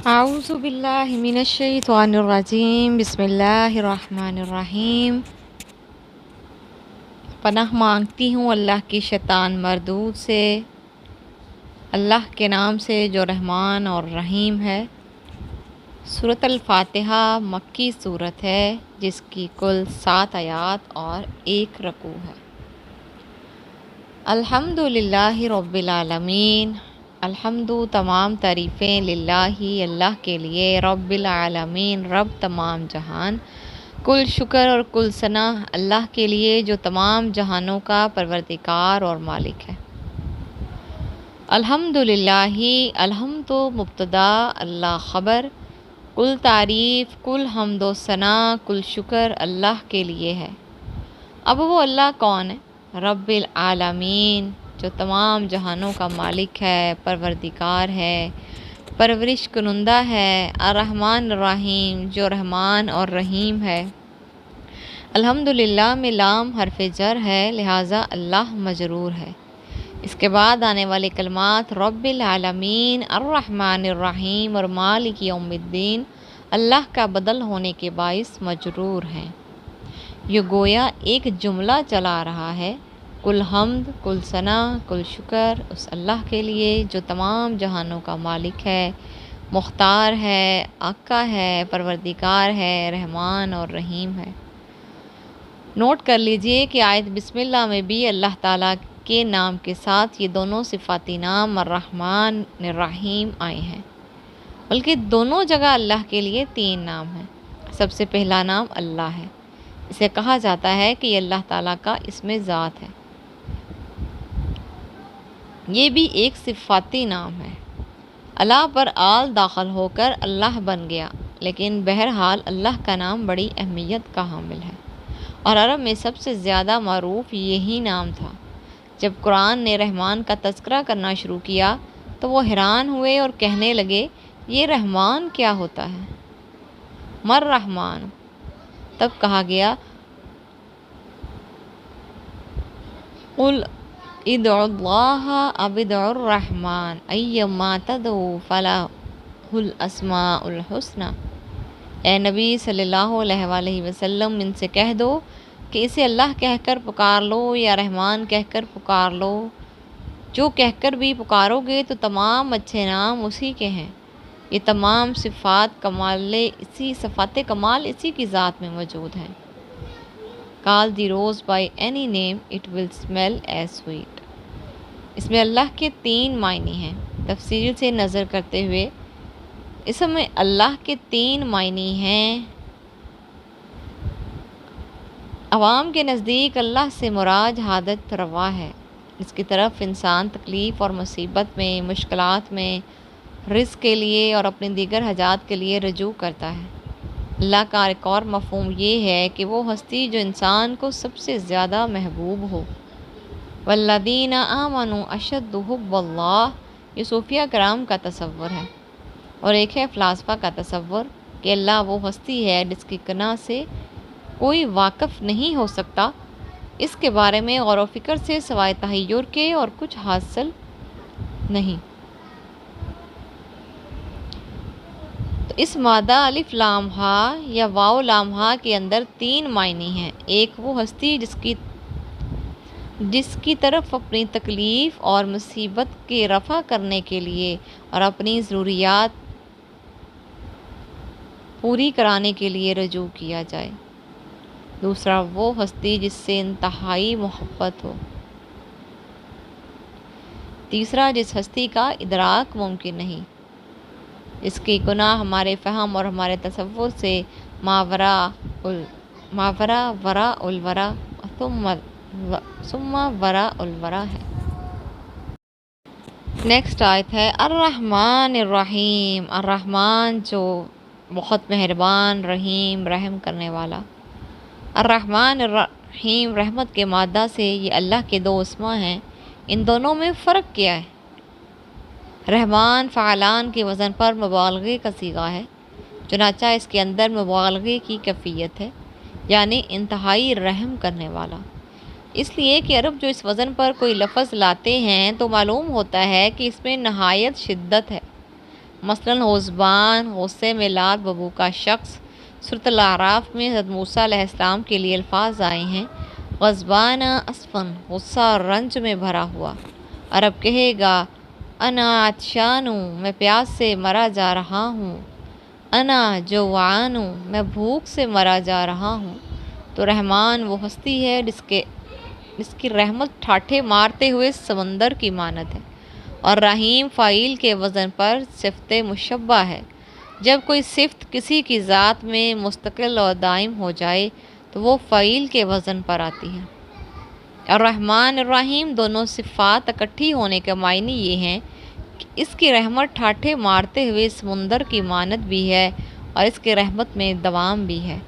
اعوذ باللہ من الشیطان الرجیم بسم اللہ الرحمن الرحیم۔ پناہ مانگتی ہوں اللہ کی شیطان مردود سے، اللہ کے نام سے جو رحمان اور رحیم ہے۔ سورۃ الفاتحہ مکی سورت ہے جس کی کل 7 آیات اور 1 رکوع ہے۔ الحمد للہ رب العالمین، الحمد تمام تعریفیں للہ اللہ کے لیے، رب العالمین رب تمام جہان، کل شکر اور کل ثنا اللہ کے لیے جو تمام جہانوں کا پروردگار اور مالک ہے۔ الحمد للہ، الحمد مبتدا، اللہ خبر، کل تعریف، کل حمد و ثنا، کل شکر اللہ کے لیے ہے۔ اب وہ اللہ کون ہے؟ رب العالمین، جو تمام جہانوں کا مالک ہے، پروردگار ہے، پرورش کنندہ ہے، الرحمن الرحیم، جو رحمان اور رحیم ہے۔ الحمدللہ میں لام حرف جر ہے، لہٰذا اللہ مجرور ہے۔ اس کے بعد آنے والے کلمات رب العالمین، الرحمن الرحیم اور مالک یوم الدین اللہ کا بدل ہونے کے باعث مجرور ہیں۔ یہ گویا ایک جملہ چلا رہا ہے، کل حمد، کل ثنا، کل شکر اس اللہ کے لیے جو تمام جہانوں کا مالک ہے، مختار ہے، آقا ہے، پروردگار ہے، رحمان اور رحیم ہے۔ نوٹ کر لیجئے کہ آیت بسم اللہ میں بھی اللہ تعالیٰ کے نام کے ساتھ یہ دونوں صفاتی نام الرحمن الرحیم آئے ہیں، بلکہ دونوں جگہ اللہ کے لیے 3 نام ہیں۔ سب سے پہلا نام اللہ ہے، اسے کہا جاتا ہے کہ یہ اللہ تعالیٰ کا اسم ذات ہے۔ یہ بھی ایک صفاتی نام ہے۔ اللہ پر آل داخل ہو کر اللہ بن گیا، لیکن بہرحال اللہ کا نام بڑی اہمیت کا حامل ہے، اور عرب میں سب سے زیادہ معروف یہی نام تھا۔ جب قرآن نے رحمان کا تذکرہ کرنا شروع کیا تو وہ حیران ہوئے اور کہنے لگے، یہ رحمان کیا ہوتا ہے؟ مر رحمان۔ تب کہا گیا، قل ادعوا اللہ اب ادعوا الرحمن ایما تدعوا فلہ الاسماء الحسنی۔ اے نبی صلی اللہ علیہ وآلہ وسلم، ان سے کہہ دو کہ اسے اللہ کہہ کر پکار لو یا رحمان کہہ کر پکار لو، جو کہہ کر بھی پکارو گے تو تمام اچھے نام اسی کے ہیں۔ یہ تمام صفات کمال اسی کی ذات میں موجود ہیں۔ Call the rose by any name, it will smell as sweet۔ اس میں اللہ کے 3 معنی ہیں۔ تفصیل سے نظر کرتے ہوئے اس میں اللہ کے 3 معنی ہیں۔ عوام کے نزدیک اللہ سے مراد حاجت روا ہے، اس کی طرف انسان تکلیف اور مصیبت میں، مشکلات میں، رزق کے لیے اور اپنی دیگر حاجات کے لیے رجوع کرتا ہے۔ اللہ کا ایک اور مفہوم یہ ہے کہ وہ ہستی جو انسان کو سب سے زیادہ محبوب ہو۔ والذین آمنوا اشد حب اللہ، یہ صوفیہ کرام کا تصور ہے، اور ایک ہے فلاسفہ کا تصور کہ اللہ وہ ہستی ہے جس کی کناں سے کوئی واقف نہیں ہو سکتا، اس کے بارے میں غور و فکر سے سوائے تحیر کے اور کچھ حاصل نہیں۔ تو اس مادہ الف لام ہا یا واو لام ہا کے اندر 3 معنی ہیں۔ ایک وہ ہستی جس کی طرف اپنی تکلیف اور مصیبت کے رفع کرنے کے لیے اور اپنی ضروریات پوری کرانے کے لیے رجوع کیا جائے۔ دوسرا وہ ہستی جس سے انتہائی محبت ہو۔ تیسرا جس ہستی کا ادراک ممکن نہیں، اس کی کناہ ہمارے فہم اور ہمارے تصور سے ماوراء الورا ثم وراء الورا ہے۔ نیکسٹ آیت ہے الرحمن الرحیم، الرحمن جو بہت مہربان، رحیم رحم کرنے والا۔ الرحمن الرحیم رحمت کے مادہ سے یہ اللہ کے 2 اسما ہیں۔ ان دونوں میں فرق کیا ہے؟ رحمان فعلان کے وزن پر مبالغے کا صیغہ ہے، چنانچہ اس کے اندر مبالغے کی کیفیت ہے، یعنی انتہائی رحم کرنے والا۔ اس لیے کہ عرب جو اس وزن پر کوئی لفظ لاتے ہیں تو معلوم ہوتا ہے کہ اس میں نہایت شدت ہے، مثلاً غضبان، غصے میں لات ببو کا شخص۔ سورۃ الاعراف میں حضرت موسیٰ علیہ السلام کے لیے الفاظ آئے ہیں غضبان اسفن، غصہ اور رنج میں بھرا ہوا۔ عرب کہے گا انا عطشان، میں پیاس سے مرا جا رہا ہوں، انا جوعان، میں بھوک سے مرا جا رہا ہوں۔ تو رحمان وہ ہستی ہے جس کی رحمت ٹھاٹھے مارتے ہوئے سمندر کی مانند ہے، اور رحیم فاعل کے وزن پر صفت مشبہ ہے۔ جب کوئی صفت کسی کی ذات میں مستقل اور دائم ہو جائے تو وہ فاعل کے وزن پر آتی ہے۔ الرحمن الرحیم دونوں صفات اکٹھی ہونے کے معنی یہ ہیں کہ اس کی رحمت ٹھاٹھے مارتے ہوئے سمندر کی مانند بھی ہے اور اس کی رحمت میں دوام بھی ہے۔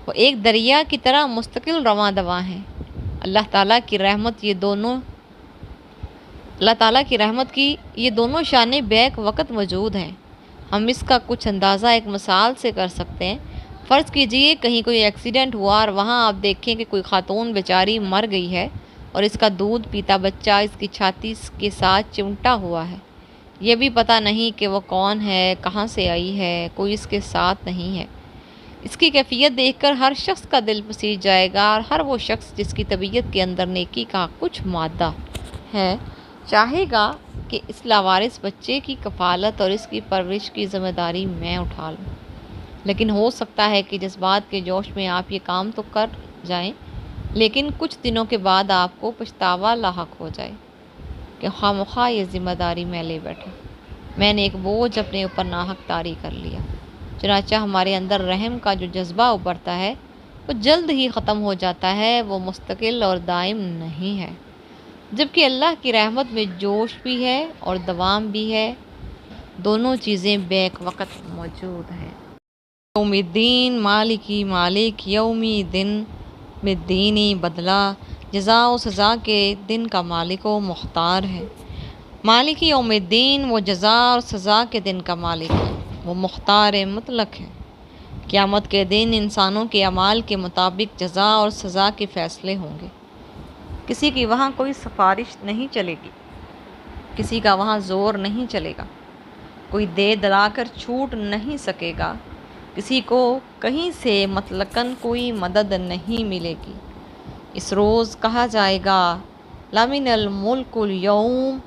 وہ ایک دریا کی طرح مستقل رواں دواں ہے۔ اللہ تعالیٰ کی رحمت کی یہ دونوں شانیں بیک وقت موجود ہیں۔ ہم اس کا کچھ اندازہ ایک مثال سے کر سکتے ہیں۔ فرض کیجئے کہیں کوئی ایکسیڈنٹ ہوا اور وہاں آپ دیکھیں کہ کوئی خاتون بیچاری مر گئی ہے اور اس کا دودھ پیتا بچہ اس کی چھاتی کے ساتھ چمٹا ہوا ہے۔ یہ بھی پتہ نہیں کہ وہ کون ہے، کہاں سے آئی ہے، کوئی اس کے ساتھ نہیں ہے۔ اس کی کیفیت دیکھ کر ہر شخص کا دل پسیج جائے گا، اور ہر وہ شخص جس کی طبیعت کے اندر نیکی کا کچھ مادہ ہے چاہے گا کہ اس لاوارث بچے کی کفالت اور اس کی پرورش کی ذمہ داری میں اٹھا لوں۔ لیکن ہو سکتا ہے کہ جذبات کے جوش میں آپ یہ کام تو کر جائیں، لیکن کچھ دنوں کے بعد آپ کو پچھتاوا لاحق ہو جائے کہ خواہ یہ ذمہ داری میں لے بیٹھا، میں نے ایک بوجھ اپنے اوپر ناحق طاری کر لیا۔ چنانچہ ہمارے اندر رحم کا جو جذبہ ابھرتا ہے وہ جلد ہی ختم ہو جاتا ہے، وہ مستقل اور دائم نہیں ہے، جبکہ اللہ کی رحمت میں جوش بھی ہے اور دوام بھی ہے، دونوں چیزیں بیک وقت موجود ہیں۔ یوم الدین، مالکی، مالک یومی دن میں دینی بدلہ، جزا و سزا کے دن کا مالک و مختار ہے۔ مالک یوم الدین وہ جزا اور سزا کے دن کا مالک ہے، وہ مختار مطلق ہے۔ قیامت کے دن انسانوں کے اعمال کے مطابق جزا اور سزا کے فیصلے ہوں گے۔ کسی کی وہاں کوئی سفارش نہیں چلے گی، کسی کا وہاں زور نہیں چلے گا، کوئی دے دلا کر چھوٹ نہیں سکے گا، کسی کو کہیں سے مطلقاً کوئی مدد نہیں ملے گی۔ اس روز کہا جائے گا لمن الملک اليوم،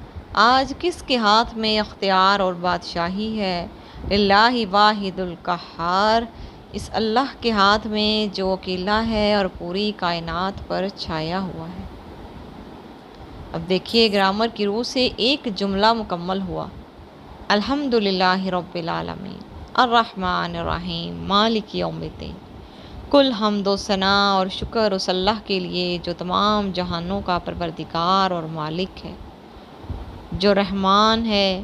آج کس کے ہاتھ میں اختیار اور بادشاہی ہے؟ للہ واحد القہار، اس اللہ کے ہاتھ میں جو اکیلا ہے اور پوری کائنات پر چھایا ہوا ہے۔ اب دیکھیے گرامر کی روح سے ایک جملہ مکمل ہوا، الحمدللہ رب العالمین الرحمن الرحیم مالک یوم الدین۔ کل حمد و ثنا اور شکر اس اللہ کے لیے جو تمام جہانوں کا پروردگار اور مالک ہے، جو رحمان ہے،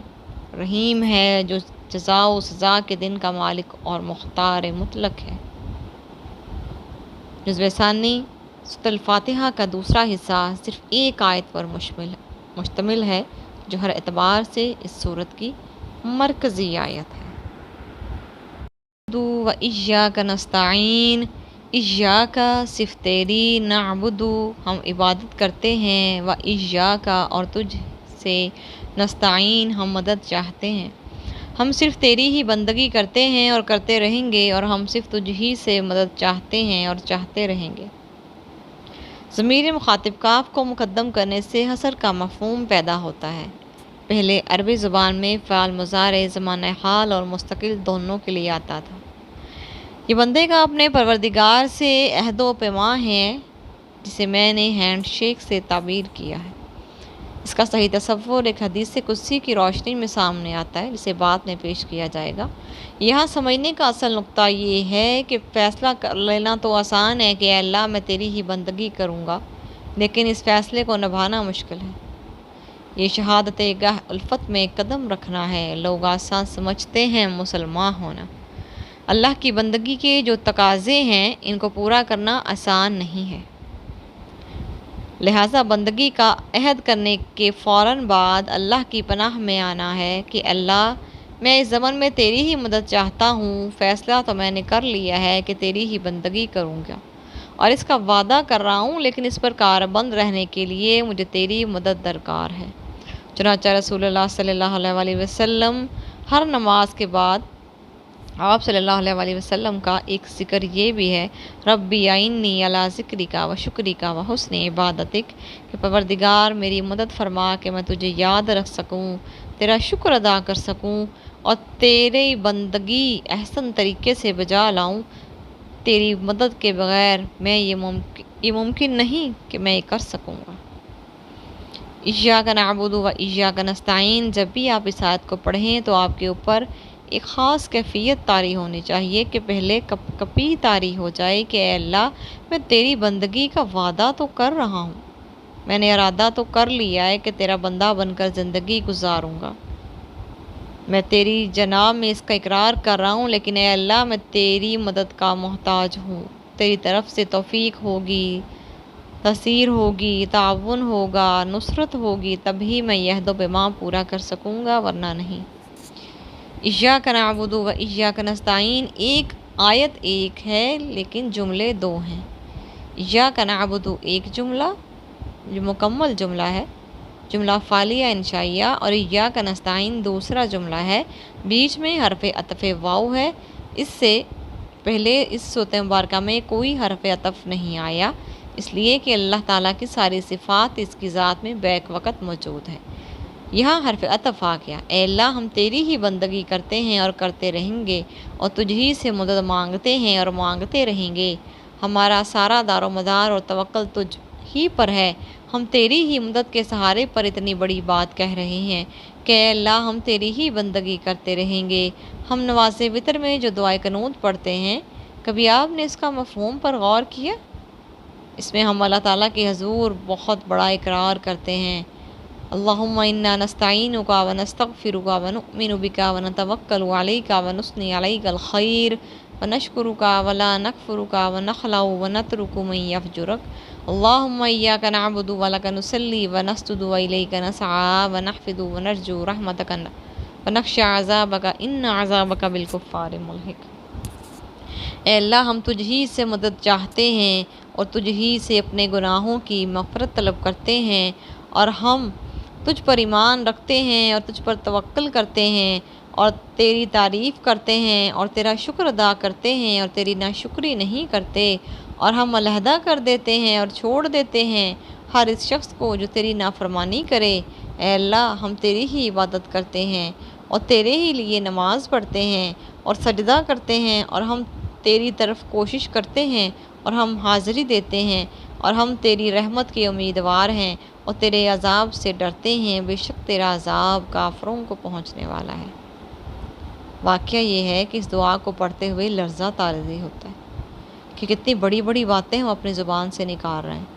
رحیم ہے، جو جزا و سزا کے دن کا مالک اور مختار مطلق ہے۔ جزء ثانی سورۃ الفاتحہ کا دوسرا حصہ صرف ایک آیت پر مشتمل ہے، جو ہر اعتبار سے اس سورت کی مرکزی آیت ہے۔ و ایاک نستعین، ایاک صرف تیری، نعبد ہم عبادت کرتے ہیں، و ایاک اور تجھ سے، نستعین ہم مدد چاہتے ہیں۔ ہم صرف تیری ہی بندگی کرتے ہیں اور کرتے رہیں گے، اور ہم صرف تجھ ہی سے مدد چاہتے ہیں اور چاہتے رہیں گے۔ ضمیر مخاطب کاف کو مقدم کرنے سے حصر کا مفہوم پیدا ہوتا ہے۔ پہلے عربی زبان میں فعل مضارع زمانہ حال اور مستقل دونوں کے لیے آتا تھا۔ یہ بندے کا اپنے پروردگار سے عہد و پیمان ہے، جسے میں نے ہینڈ شیک سے تعبیر کیا ہے۔ اس کا صحیح تصور ایک حدیث قدسی کی روشنی میں سامنے آتا ہے، جسے بعد میں پیش کیا جائے گا۔ یہاں سمجھنے کا اصل نقطہ یہ ہے کہ فیصلہ کر لینا تو آسان ہے کہ اے اللہ میں تیری ہی بندگی کروں گا، لیکن اس فیصلے کو نبھانا مشکل ہے۔ یہ شہادت گاہ الفت میں قدم رکھنا ہے۔ لوگ آسان سمجھتے ہیں مسلمان ہونا۔ اللہ کی بندگی کے جو تقاضے ہیں ان کو پورا کرنا آسان نہیں ہے۔ لہٰذا بندگی کا عہد کرنے کے فوراً بعد اللہ کی پناہ میں آنا ہے کہ اللہ میں اس زمن میں تیری ہی مدد چاہتا ہوں، فیصلہ تو میں نے کر لیا ہے کہ تیری ہی بندگی کروں گا اور اس کا وعدہ کر رہا ہوں، لیکن اس پر کاربند رہنے کے لیے مجھے تیری مدد درکار ہے۔ چنانچہ رسول اللہ صلی اللہ علیہ وسلم ہر نماز کے بعد آپ صلی اللہ علیہ وسلم کا ایک ذکر یہ بھی ہے، ربی اعنی علی ذکرک و شکرک و حسن عبادتک، کہ پروردگار میری مدد فرما کہ میں تجھے یاد رکھ سکوں، تیرا شکر ادا کر سکوں اور تیری بندگی احسن طریقے سے بجا لاؤں۔ تیری مدد کے بغیر یہ ممکن نہیں کہ میں یہ کر سکوں گا۔ ایاک نعبد و ایاک نستعین، جب بھی آپ اس آیت کو پڑھیں تو آپ کے اوپر ایک خاص کیفیت طاری ہونی چاہیے کہ پہلے کپی طاری ہو جائے کہ اے اللہ، میں تیری بندگی کا وعدہ تو کر رہا ہوں، میں نے ارادہ تو کر لیا ہے کہ تیرا بندہ بن کر زندگی گزاروں گا، میں تیری جناب میں اس کا اقرار کر رہا ہوں، لیکن اے اللہ میں تیری مدد کا محتاج ہوں، تیری طرف سے توفیق ہوگی، تسیر ہوگی، تعاون ہوگا، نصرت ہوگی، تبھی میں یہ عہد و پیمان پورا کر سکوں گا، ورنہ نہیں۔ ایاک نعبد و ایاک نستعین ایک آیت ایک ہے لیکن جملے دو ہیں۔ ایاک نعبد ایک جملہ جو مکمل جملہ ہے، جملہ فعلیہ انشائیہ، اور ایاک نستعین دوسرا جملہ ہے، بیچ میں حرف عطف واو ہے۔ اس سے پہلے اس صورت مبارکہ میں کوئی حرف عطف نہیں آیا، اس لیے کہ اللہ تعالیٰ کی ساری صفات اس کی ذات میں بیک وقت موجود ہے۔ یہاں حرف عطف آ گیا، اے اللہ ہم تیری ہی بندگی کرتے ہیں اور کرتے رہیں گے، اور تجھ ہی سے مدد مانگتے ہیں اور مانگتے رہیں گے، ہمارا سارا دار و مدار اور توکل تجھ ہی پر ہے، ہم تیری ہی مدد کے سہارے پر اتنی بڑی بات کہہ رہے ہیں کہ اے اللہ ہم تیری ہی بندگی کرتے رہیں گے۔ ہم نماز وتر میں جو دعائے قنوت پڑھتے ہیں، کبھی آپ نے اس کا مفہوم پر غور کیا؟ اس میں ہم اللہ تعالیٰ کے حضور بہت بڑا اقرار کرتے ہیں، اللہم انا نستعینک و نستغفرک و نؤمن بک و نتوکل علیک و نثنی علیک الخیر و نشکرک ولا نکفرک و نخلع و نترک من یفجرک، اللہم ایاک نعبد و لک نصلی و نسجد و الیک نسعی و نحفظ و نرجو رحمتک و نخشی عذابک ان عذابک بالکفار ملحق۔ اے اللہ ہم تجھ ہی سے مدد چاہتے ہیں اور تجھ ہی سے اپنے گناہوں کی مغفرت طلب کرتے ہیں، اور ہم تجھ پر ایمان رکھتے ہیں اور تجھ پر توکل کرتے ہیں اور تیری تعریف کرتے ہیں اور تیرا شکر ادا کرتے ہیں اور تیری ناشکری نہیں کرتے، اور ہم علیحدہ کر دیتے ہیں اور چھوڑ دیتے ہیں ہر اس شخص کو جو تیری نافرمانی کرے۔ اے اللہ ہم تیری ہی عبادت کرتے ہیں اور تیرے ہی لیے نماز پڑھتے ہیں اور سجدہ کرتے ہیں، اور ہم تیری طرف کوشش کرتے ہیں اور ہم حاضری دیتے ہیں، اور ہم تیری رحمت کے امیدوار ہیں اور تیرے عذاب سے ڈرتے ہیں، بے شک تیرا عذاب کافروں کو پہنچنے والا ہے۔ واقعہ یہ ہے کہ اس دعا کو پڑھتے ہوئے لرزہ طاری ہوتا ہے کہ کتنی بڑی بڑی باتیں ہم اپنی زبان سے نکال رہے ہیں۔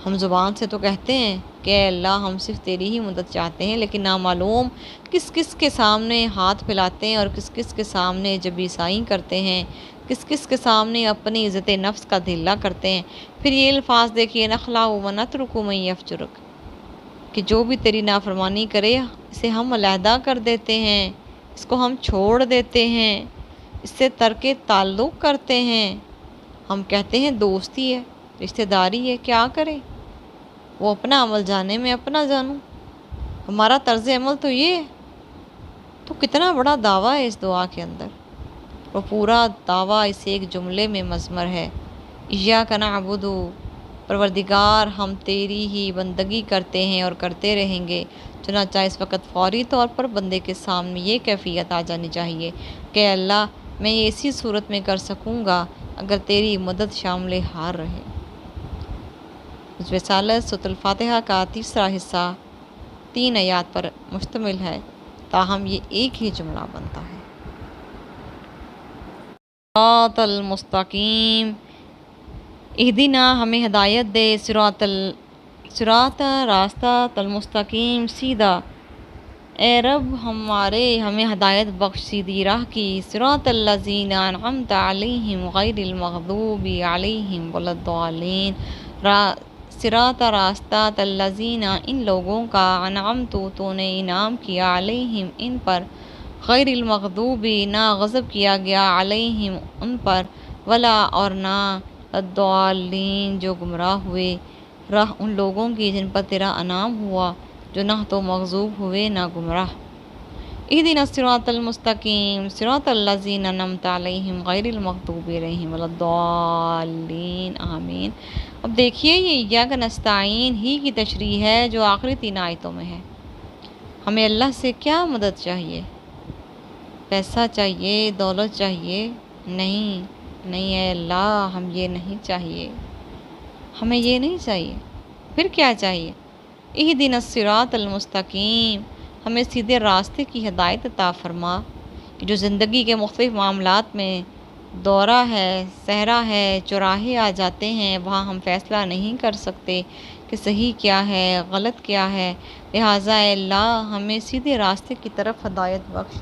ہم زبان سے تو کہتے ہیں کہ اے اللہ ہم صرف تیری ہی مدد چاہتے ہیں، لیکن نامعلوم کس کس کے سامنے ہاتھ پھیلاتے ہیں اور کس کس کے سامنے جبی سائی کرتے ہیں، کس کس کے سامنے اپنی عزت نفس کا دھلا کرتے ہیں۔ پھر یہ الفاظ دیکھیے، نخلع و نترک من یفجرک، کہ جو بھی تیری نافرمانی کرے اسے ہم علیحدہ کر دیتے ہیں، اس کو ہم چھوڑ دیتے ہیں، اس سے ترک تعلق کرتے ہیں۔ ہم کہتے ہیں دوستی ہے، رشتہ داری ہے، کیا کریں؟ وہ اپنا عمل جانے میں اپنا جانوں، ہمارا طرز عمل تو یہ ہے۔ تو کتنا بڑا دعویٰ ہے اس دعا کے اندر، وہ پورا دعویٰ اس ایک جملے میں مضمر ہے، ایاک نعبد، پروردگار ہم تیری ہی بندگی کرتے ہیں اور کرتے رہیں گے۔ چنانچہ اس وقت فوری طور پر بندے کے سامنے یہ کیفیت آ جانی چاہیے کہ اللہ میں یہ اسی صورت میں کر سکوں گا اگر تیری مدد شامل حال رہے۔ رسالت سورۃ الفاتحہ کا تیسرا حصہ 3 آیات پر مشتمل ہے، تاہم یہ ایک ہی جملہ بنتا ہے۔ صراط المستقیم، اہدنا ہمیں ہدایت دے، صراط راستہ، المستقیم سیدھا، اے رب ہمیں ہدایت بخش سیدھی راہ کی، صراط الذین انعمت علیہم غیر المغضوب علیہم ولا الضالین، صراط راستہ الذین ان لوگوں کا، انعمت تو نے انعام کیا، علیہم ان پر، غیر المغضوب نہ غضب کیا گیا، علیہم ان پر، ولا اور نہ الضالین جو گمراہ ہوئے، راہ ان لوگوں کی جن پر تیرا انعام ہوا، جو نہ تو مغضوب ہوئے نہ گمراہ۔ اهدنا الصراط المستقیم صراط الذین انعمت علیہم غیر المغضوب علیہم ولا الضالین آمین۔ اب دیکھیے یہ ایاک نستعین ہی کی تشریح ہے جو آخری 3 آیتوں میں ہے۔ ہمیں اللہ سے کیا مدد چاہیے؟ پیسہ چاہیے، دولت چاہیے؟ نہیں اے اللہ، ہم یہ نہیں چاہیے، ہمیں یہ نہیں چاہیے۔ پھر کیا چاہیے؟ اہدنا الصراط المستقیم، ہمیں سیدھے راستے کی ہدایت عطا فرما۔ جو زندگی کے مختلف معاملات میں دورہ ہے، صحرا ہے، چوراہے آ جاتے ہیں، وہاں ہم فیصلہ نہیں کر سکتے کہ صحیح کیا ہے، غلط کیا ہے، لہٰذا اے اللہ ہمیں سیدھے راستے کی طرف ہدایت بخش۔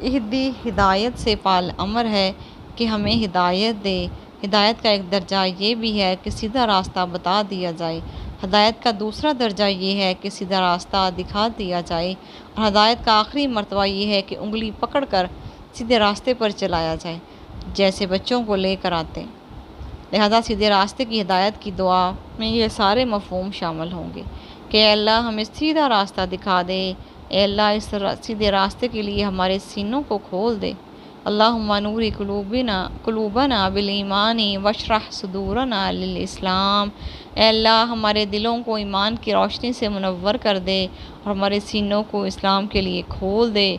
اہدی ہدایت سے پال امر ہے کہ ہمیں ہدایت دے۔ ہدایت کا ایک درجہ یہ بھی ہے کہ سیدھا راستہ بتا دیا جائے، ہدایت کا دوسرا درجہ یہ ہے کہ سیدھا راستہ دکھا دیا جائے، اور ہدایت کا آخری مرتبہ یہ ہے کہ انگلی پکڑ کر سیدھے راستے پر چلایا جائے، جیسے بچوں کو لے کر آتے ہیں۔ لہذا سیدھے راستے کی ہدایت کی دعا میں یہ سارے مفہوم شامل ہوں گے کہ اے اللہ ہمیں سیدھا راستہ دکھا دے، اے اللہ اس سیدھے راستے کے لیے ہمارے سینوں کو کھول دے۔ اللہم نور قلوبنا بالایمان واشرح صدورنا للاسلام، اے اللہ ہمارے دلوں کو ایمان کی روشنی سے منور کر دے اور ہمارے سینوں کو اسلام کے لیے کھول دے،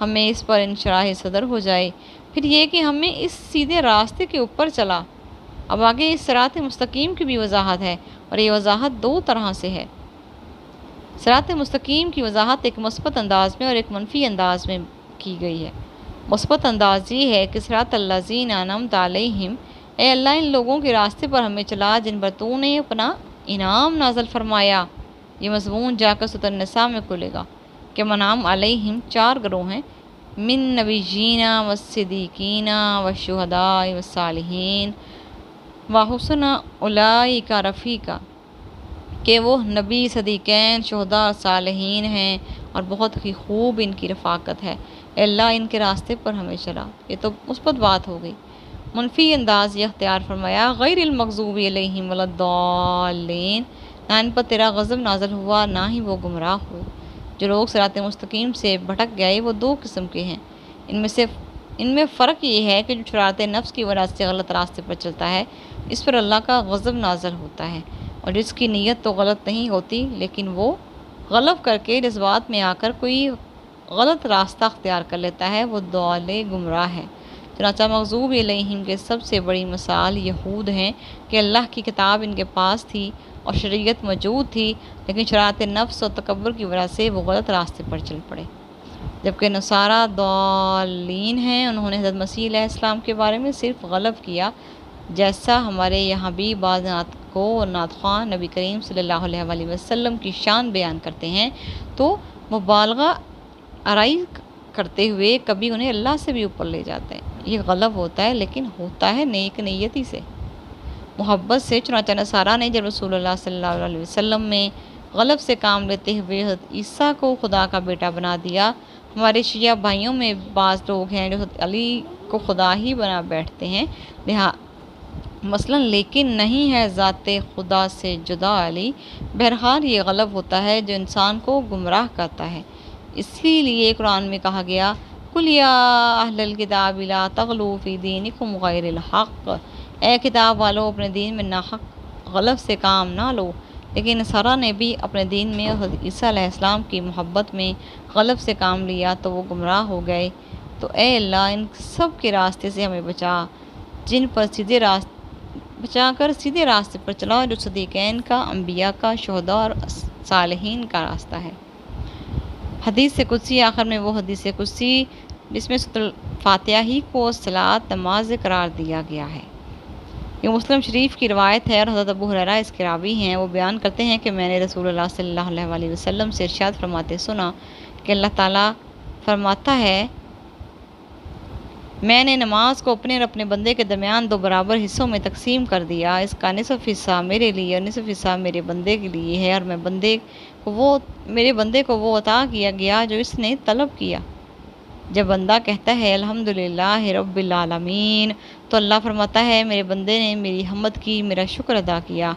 ہمیں اس پر انشراح صدر ہو جائے۔ پھر یہ کہ ہمیں اس سیدھے راستے کے اوپر چلا۔ اب آگے اس صراط مستقیم کی بھی وضاحت ہے، اور یہ وضاحت 2 طرح سے ہے۔ صراط مستقیم کی وضاحت ایک مثبت انداز میں اور ایک منفی انداز میں کی گئی ہے۔ مثبت انداز یہ ہے کہ صراط الذین انعمت علیہم، اے اللہ ان لوگوں کے راستے پر ہمیں چلا جن پر تو نے اپنا انعام نازل فرمایا۔ یہ مضمون جا کر سورۃ النساء میں کھلے گا کہ منعم علیہم 4 گروہ ہیں، من نبیین والصدیقین والشہداء والصالحین وحسن اولئک رفیقا، کہ وہ نبی، صدیقین، شہداء اور صالحین ہیں اور بہت ہی خوب ان کی رفاقت ہے۔ اے اللہ ان کے راستے پر ہمیں چلا۔ یہ تو مثبت بات ہو گئی۔ منفی انداز یہ اختیار فرمایا غیر المغضوب علیہم ولا الضالین، نہ ان پر تیرا غضب نازل ہوا نہ ہی وہ گمراہ ہوئے۔ جو لوگ صراط مستقیم سے بھٹک گئے وہ 2 قسم کے ہیں۔ ان میں فرق یہ ہے کہ جو شرارت نفس کی وجہ سے غلط راستے پر چلتا ہے اس پر اللہ کا غضب نازل ہوتا ہے، اور جس کی نیت تو غلط نہیں ہوتی لیکن وہ غلط کر کے جذبات میں آ کر کوئی غلط راستہ اختیار کر لیتا ہے، وہ ضال گمراہ ہے۔ چنانچہ مغضوب علیہم کے سب سے بڑی مثال یہود ہیں کہ اللہ کی کتاب ان کے پاس تھی اور شریعت موجود تھی، لیکن شرارت نفس اور تکبر کی وجہ سے وہ غلط راستے پر چل پڑے۔ جبکہ نصارہ ضالین ہیں، انہوں نے حضرت مسیح علیہ السلام کے بارے میں صرف غلط کیا، جیسا ہمارے یہاں بھی بعض نعت کو نعت خواہ نبی کریم صلی اللہ علیہ وآلہ وسلم کی شان بیان کرتے ہیں تو مبالغہ آرائی کرتے ہوئے کبھی انہیں اللہ سے بھی اوپر لے جاتے ہیں۔ یہ غلط ہوتا ہے، لیکن ہوتا ہے نیک نیتی سے، محبت سے۔ چنانچہ نصارہ نے جب رسول اللہ صلی اللہ علیہ وسلم میں غلط سے کام لیتے ہوئے حضرت عیسیٰ کو خدا کا بیٹا بنا دیا۔ ہمارے شیعہ بھائیوں میں بعض لوگ ہیں جو حضرت علی کو خدا ہی بنا بیٹھتے ہیں، مثلا لیکن نہیں ہے ذات خدا سے جدا علی۔ بہرحال یہ غلط ہوتا ہے جو انسان کو گمراہ کرتا ہے۔ اسی لیے قرآن میں کہا گیا قُلْ يَا أَهْلَ الْكِتَابِ لَا تَغْلُوا فِي دِينِكُمْ غَيْرَ الْحَقِّ، اے کتاب والو اپنے دین میں ناحق غلط سے کام نہ لو۔ لیکن نصارہ نے بھی اپنے دین میں حضرت عیسیٰ علیہ السلام کی محبت میں غلط سے کام لیا تو وہ گمراہ ہو گئے۔ تو اے اللہ ان سب کے راستے سے ہمیں بچا، جن پر بچا کر سیدھے راستے پر چلاؤ جو صدیقین کا، انبیاء کا، شہداء اور صالحین کا راستہ ہے۔ حدیث قدسی، آخر میں وہ حدیث قدسی جس میں سورۃ الفاتحہ ہی کو صلاۃ نماز قرار دیا گیا ہے۔ یہ مسلم شریف کی روایت ہے اور حضرت ابو ہریرہ اس کے راوی ہیں۔ وہ بیان کرتے ہیں کہ میں نے رسول اللہ صلی اللہ علیہ وآلہ وسلم سے ارشاد فرماتے سنا کہ اللہ تعالیٰ فرماتا ہے میں نے نماز کو اپنے اور اپنے بندے کے درمیان 2 برابر حصوں میں تقسیم کر دیا، اس کا نصف حصہ میرے لیے اور نصف حصہ میرے بندے کے لیے ہے، اور میرے بندے کو وہ عطا کیا گیا جو اس نے طلب کیا۔ جب بندہ کہتا ہے الحمدللہ رب العالمین تو اللہ فرماتا ہے میرے بندے نے میری حمد کی، میرا شکر ادا کیا۔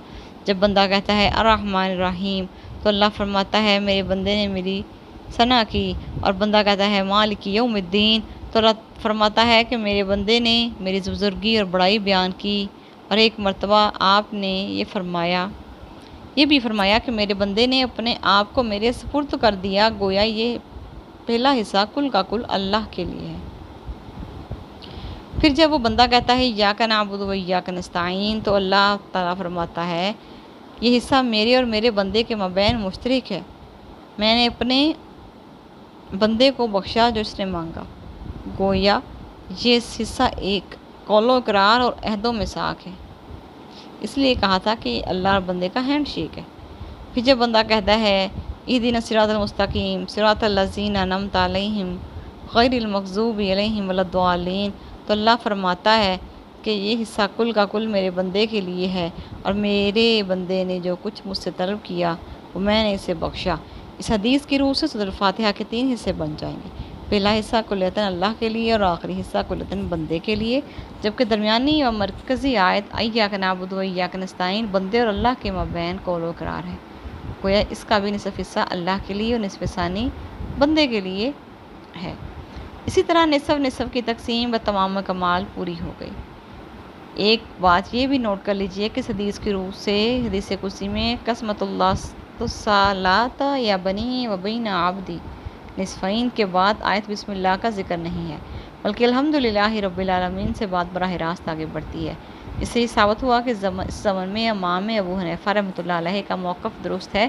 جب بندہ کہتا ہے الرحمن الرحیم تو اللہ فرماتا ہے میرے بندے نے میری ثنا کی، اور بندہ کہتا ہے مالک یوم الدین، تو اللہ فرماتا ہے کہ میرے بندے نے میری بزرگی اور بڑائی بیان کی، اور ایک مرتبہ آپ نے یہ بھی فرمایا کہ میرے بندے نے اپنے آپ کو میرے سپرد کر دیا، گویا یہ پہلا حصہ کل کا کل اللہ کے لیے ہے۔ پھر جب وہ بندہ کہتا ہے ایاک نعبد و ایاک نستعین، تو اللہ تعالیٰ فرماتا ہے یہ حصہ میرے اور میرے بندے کے مابین مشترک ہے، میں نے اپنے بندے کو بخشا جو اس نے مانگا۔ گویا یہ حصہ ایک قول و اقرار اور عہد و میثاق ہے، اس لیے کہا تھا کہ اللہ اور بندے کا ہینڈ شیک ہے۔ پھر جب بندہ کہتا ہے اہدنا الصراط المستقیم صراط الذین انعمت علیہم غیر المغضوب علیہم ولا الضالین، تو اللہ فرماتا ہے کہ یہ حصہ کل کا کل میرے بندے کے لیے ہے، اور میرے بندے نے جو کچھ مجھ سے طلب کیا وہ میں نے اسے بخشا۔ اس حدیث کی روح سے سورۃ الفاتحہ کے 3 حصے بن جائیں گے، پہلا حصہ کلیتاً اللہ کے لیے اور آخری حصہ کلیتاً بندے کے لیے، جبکہ درمیانی اور مرکزی آیت ایاک نعبد و ایاک نستعین بندے اور اللہ کے مابین قول و اقرار ہے، گویا اس کا بھی نصف حصہ اللہ کے لیے اور نصف ثانی بندے کے لیے ہے۔ اسی طرح نصف کی تقسیم و تمام کمال پوری ہو گئی۔ ایک بات یہ بھی نوٹ کر لیجئے کہ اس حدیث کی روح سے حدیث قدسی میں قسمت اللہ الصلاۃ یا بنی و بین عبدی نصفین کے بعد آیت بسم اللہ کا ذکر نہیں ہے، بلکہ الحمدللہ رب العالمین سے بات براہ راست آگے بڑھتی ہے۔ اس سے یہ ثابت ہوا کہ اس زمن میں امام ابو حنیفہ رحمۃ اللہ علیہ کا موقف درست ہے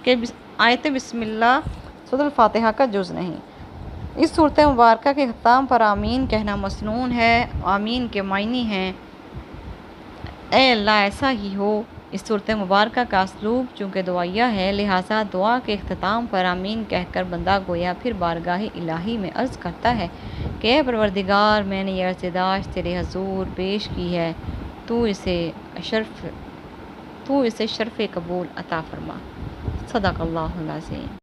کہ آیت بسم اللہ سورۃ الفاتحہ کا جز نہیں۔ اس صورت مبارکہ کے ختام پر آمین کہنا مسنون ہے۔ آمین کے معنی ہیں اے اللہ ایسا ہی ہو۔ اس صورت مبارکہ کا اسلوب چونکہ دعائیہ ہے، لہٰذا دعا کے اختتام پر آمین کہہ کر بندہ گویا پھر بارگاہ الہی میں عرض کرتا ہے کہ اے پروردگار، میں نے یہ عرضداشت تیرے حضور پیش کی ہے، تو اسے شرف قبول عطا فرما۔ صدق اللہ العظیم۔